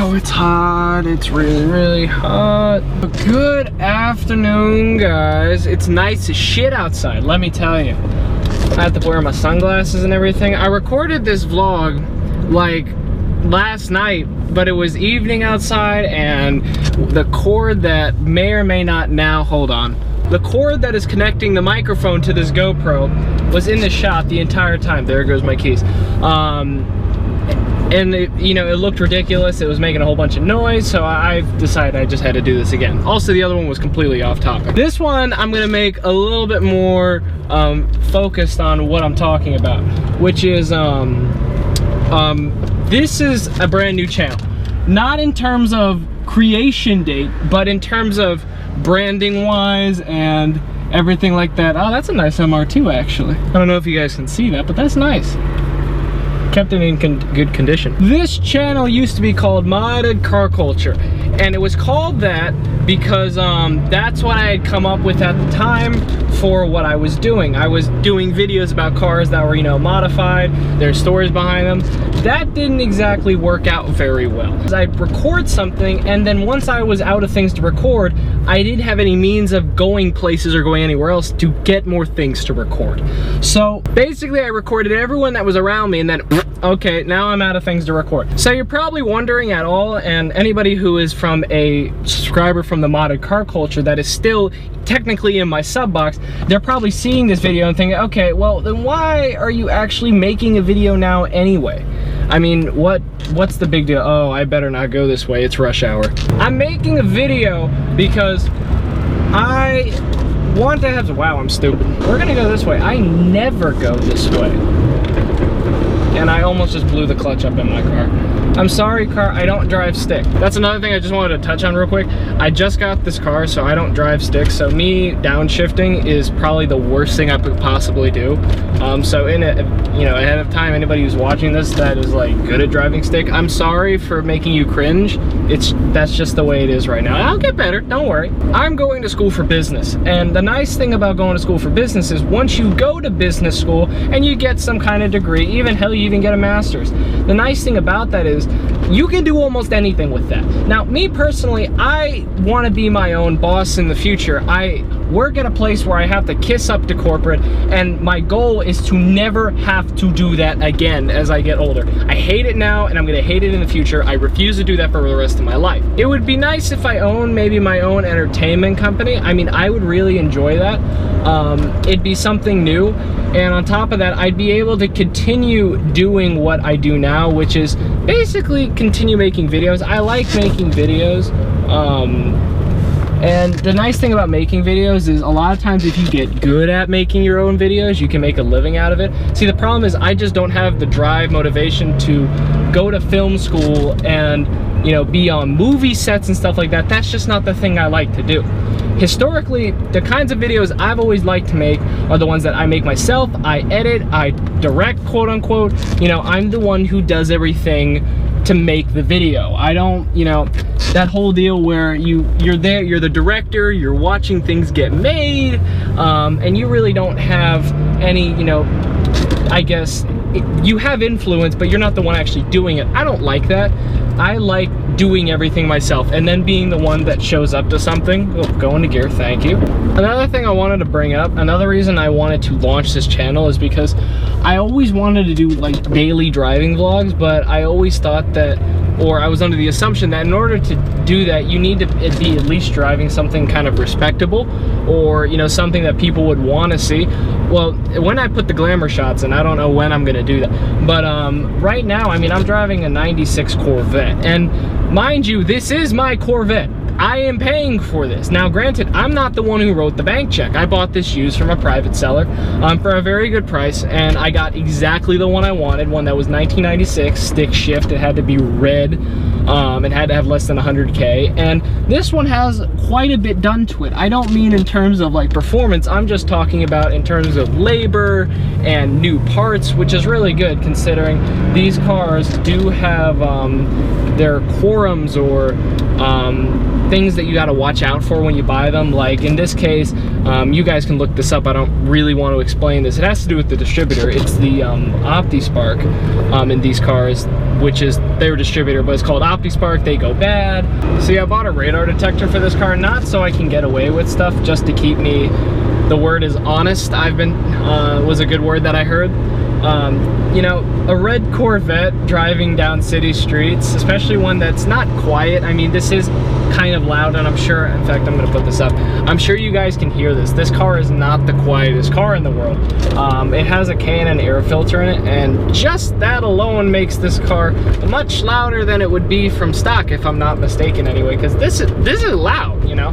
Oh, it's hot. It's really, really hot. Good afternoon, guys. It's nice as shit outside, let me tell you. I have to wear my sunglasses and everything. I recorded this vlog like last night, but it was evening outside, and the cord that may or may not now, hold on. The cord that is connecting the microphone to this GoPro was in the shop the entire time. There goes my keys. And it, you know, it looked ridiculous. It was making a whole bunch of noise, so I decided I just had to do this again. Also, the other one was completely off topic. This one, I'm gonna make a little bit more focused on what I'm talking about, which is, this is a brand new channel. Not in terms of creation date, but in terms of branding wise and everything like that. Oh, that's a nice MR2 actually. I don't know if you guys can see that, but that's nice. Kept it in good condition. This channel used to be called Modded Car Culture, and it was called that because that's what I had come up with at the time for what I was doing. I was doing videos about cars that were, you know, modified, there's stories behind them. That didn't exactly work out very well. I'd record something, and then once I was out of things to record, I didn't have any means of going places or going anywhere else to get more things to record. So basically I recorded everyone that was around me, and then okay, now I'm out of things to record. So you're probably wondering at all, and anybody who is from a subscriber from the Modded Car Culture that is still technically in my sub box, they're probably seeing this video and thinking, okay, well then why are you actually making a video now anyway? I mean, what's the big deal? Oh, I better not go this way, it's rush hour. I'm making a video because I want to have, wow, I'm stupid. We're gonna go this way. I never go this way. And I almost just blew the clutch up in my car. I'm sorry, car, I don't drive stick. That's another thing I just wanted to touch on real quick. I just got this car, so I don't drive stick, so me downshifting is probably the worst thing I could possibly do. So in it, you know, ahead of time, anybody who's watching this that is like good at driving stick, I'm sorry for making you cringe. That's just the way it is right now. I'll get better, don't worry. I'm going to school for business, and the nice thing about going to school for business is once you go to business school and you get some kind of degree, even hell, you even get a master's. The nice thing about that is you can do almost anything with that. Now, me personally, I want to be my own boss in the future. I work at a place where I have to kiss up to corporate, and my goal is to never have to do that again as I get older. I hate it now, and I'm gonna hate it in the future. I refuse to do that for the rest of my life. It would be nice if I owned maybe my own entertainment company. I mean, I would really enjoy that. It'd be something new, and on top of that, I'd be able to continue doing what I do now, which is basically continue making videos. I like making videos. And the nice thing about making videos is a lot of times if you get good at making your own videos, you can make a living out of it. See, the problem is I just don't have the drive, motivation to go to film school and, you know, be on movie sets and stuff like that. That's just not the thing I like to do. Historically, the kinds of videos I've always liked to make are the ones that I make myself, I edit, I direct, quote unquote. You know, I'm the one who does everything to make the video. I don't, you know, that whole deal where you're there, you're the director, you're watching things get made, and you really don't have any, you know, I guess, you have influence, but you're not the one actually doing it. I don't like that. I like doing everything myself and then being the one that shows up to something. Oh, go into gear, thank you. Another thing I wanted to bring up, another reason I wanted to launch this channel is because I always wanted to do like daily driving vlogs, but I always thought that, or I was under the assumption that in order to do that, you need to be at least driving something kind of respectable, or, you know, something that people would want to see. Well, when I put the glamour shots in, I don't know when I'm gonna do that, but right now, I mean, I'm driving a 96 Corvette, and mind you, this is my Corvette. I am paying for this. Now, granted, I'm not the one who wrote the bank check. I bought this used from a private seller for a very good price, and I got exactly the one I wanted, one that was 1996, stick shift. It had to be red. It had to have less than 100K, and this one has quite a bit done to it. I don't mean in terms of like performance, I'm just talking about in terms of labor and new parts, which is really good considering these cars do have their quorums or things that you got to watch out for when you buy them. Like in this case, you guys can look this up. I don't really want to explain this. It has to do with the distributor. It's the OptiSpark in these cars. which is their distributor, but it's called OptiSpark. They go bad. So yeah, I bought a radar detector for this car, not so I can get away with stuff, just to keep me, the word is honest, was a good word that I heard. You know, a red Corvette driving down city streets, especially one that's not quiet. I mean, this is kind of loud, and I'm sure, in fact, I'm gonna put this up. I'm sure you guys can hear this. This car is not the quietest car in the world. It has a K&N air filter in it, and just that alone makes this car much louder than it would be from stock, if I'm not mistaken anyway, because this is loud, you know?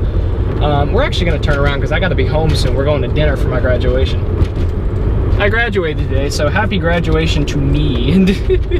We're actually gonna turn around because I gotta be home soon. We're going to dinner for my graduation. I graduated today, so happy graduation to me.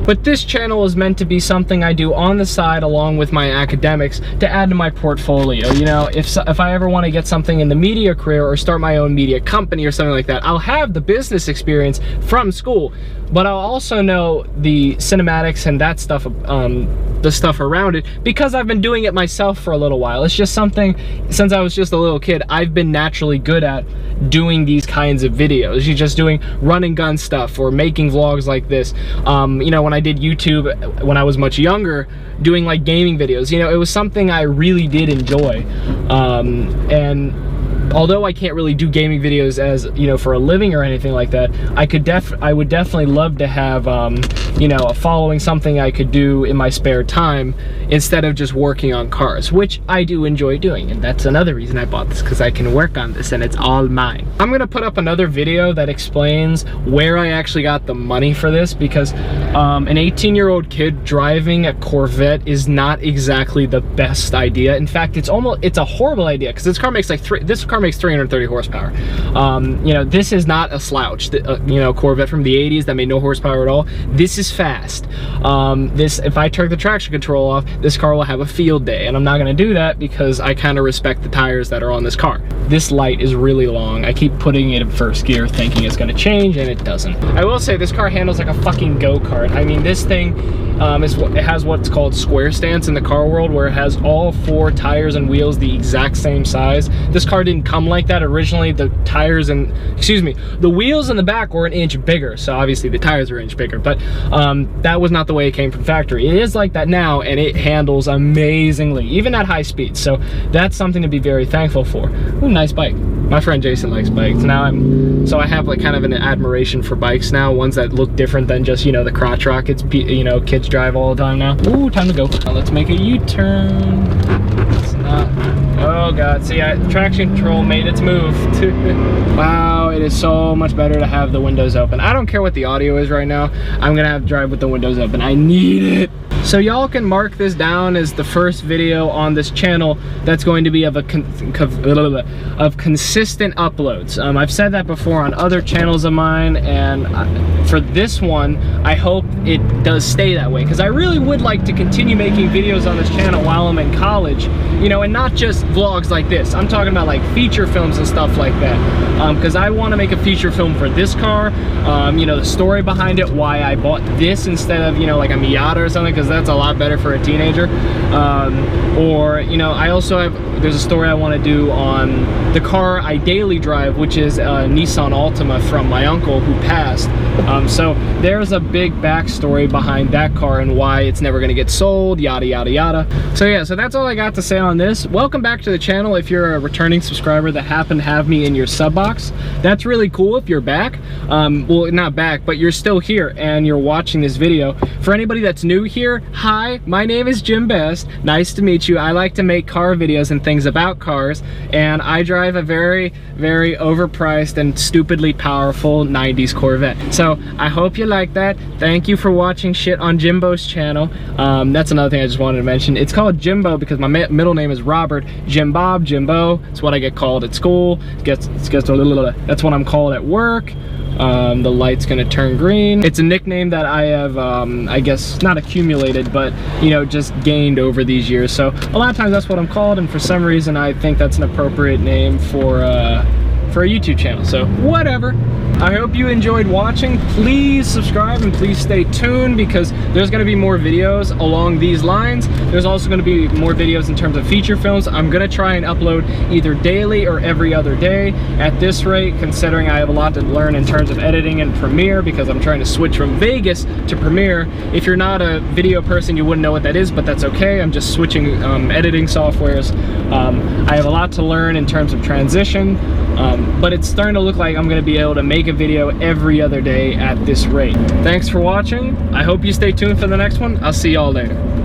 But this channel is meant to be something I do on the side along with my academics to add to my portfolio. You know, if I ever want to get something in the media career or start my own media company or something like that, I'll have the business experience from school, but I'll also know the cinematics and that stuff, the stuff around it, because I've been doing it myself for a little while. It's just something, since I was just a little kid, I've been naturally good at doing these kinds of videos. You're just doing run and gun stuff or making vlogs like this. You know, when I did YouTube when I was much younger, doing like gaming videos, you know, it was something I really did enjoy. And although I can't really do gaming videos as, you know, for a living or anything like that, I would definitely love to have, you know, a following, something I could do in my spare time instead of just working on cars, which I do enjoy doing. And that's another reason I bought this, because I can work on this and it's all mine. I'm gonna put up another video that explains where I actually got the money for this, because an 18-year-old kid driving a Corvette is not exactly the best idea. In fact, it's a horrible idea, because this car makes like 330 horsepower. You know, this is not a slouch. You know, Corvette from the 80s that made no horsepower at all. This is fast. If I took the traction control off, this car will have a field day, and I'm not gonna do that because I kind of respect the tires that are on this car. This light is really long. I keep putting it in first gear thinking it's gonna change, and it doesn't. I will say this car handles like a fucking go-kart. I mean, this thing, it has what's called square stance in the car world, where it has all 4 tires and wheels the exact same size. This car didn't come like that originally. The tires and, excuse me, the wheels in the back were an inch bigger, so obviously the tires are an inch bigger, but that was not the way it came from factory. It is like that now, and it handles amazingly, even at high speeds, so that's something to be very thankful for. Ooh, nice bike. My friend Jason likes bikes. Now so I have like kind of an admiration for bikes now, ones that look different than just, you know, the crotch rockets, you know, kids drive all the time now. Ooh, time to go. Now let's make a U-turn. It's not, oh God, see, traction control made its move. Wow, it is so much better to have the windows open. I don't care what the audio is right now. I'm gonna have to drive with the windows open. I need it. So y'all can mark this down as the first video on this channel that's going to be of consistent uploads. I've said that before on other channels of mine, and for this one, I hope it does stay that way, because I really would like to continue making videos on this channel while I'm in college, you know, and not just vlogs like this. I'm talking about like feature films and stuff like that, because I want to make a feature film for this car, you know, the story behind it, why I bought this instead of, you know, like a Miata or something, because that's a lot better for a teenager. Or, you know, I also have, there's a story I want to do on the car I daily drive, which is a Nissan Altima from my uncle who passed. So there's a big backstory behind that car and why it's never going to get sold, yada yada yada. So yeah, so that's all I got to say on this. Welcome back to the channel if you're a returning subscriber that happened to have me in your sub box. That's really cool if you're back. Well, not back, but you're still here and you're watching this video. For anybody that's new here, hi, my name is Jim Best. Nice to meet you. I like to make car videos and things about cars, and I drive a very, very overpriced and stupidly powerful 90s Corvette. So I hope you like that. Thank you for watching shit on Jimbo's channel. That's another thing I just wanted to mention. It's called Jimbo because my middle name is Robert. Jim Bob, Jimbo. It's what I get called at school. That's what I'm called at work. The light's gonna turn green. It's a nickname that I have, I guess, not accumulated, but, you know, just gained over these years. So a lot of times that's what I'm called, and for some reason I think that's an appropriate name for a YouTube channel. So whatever. I hope you enjoyed watching. Please subscribe and please stay tuned, because there's going to be more videos along these lines. There's also going to be more videos in terms of feature films. I'm going to try and upload either daily or every other day at this rate, considering I have a lot to learn in terms of editing and Premiere, because I'm trying to switch from Vegas to Premiere. If you're not a video person, you wouldn't know what that is, but that's okay. I'm just switching editing softwares. I have a lot to learn in terms of transition, but it's starting to look like I'm going to be able to make a video every other day at this rate. Thanks for watching. I hope you stay tuned for the next one. I'll see y'all later.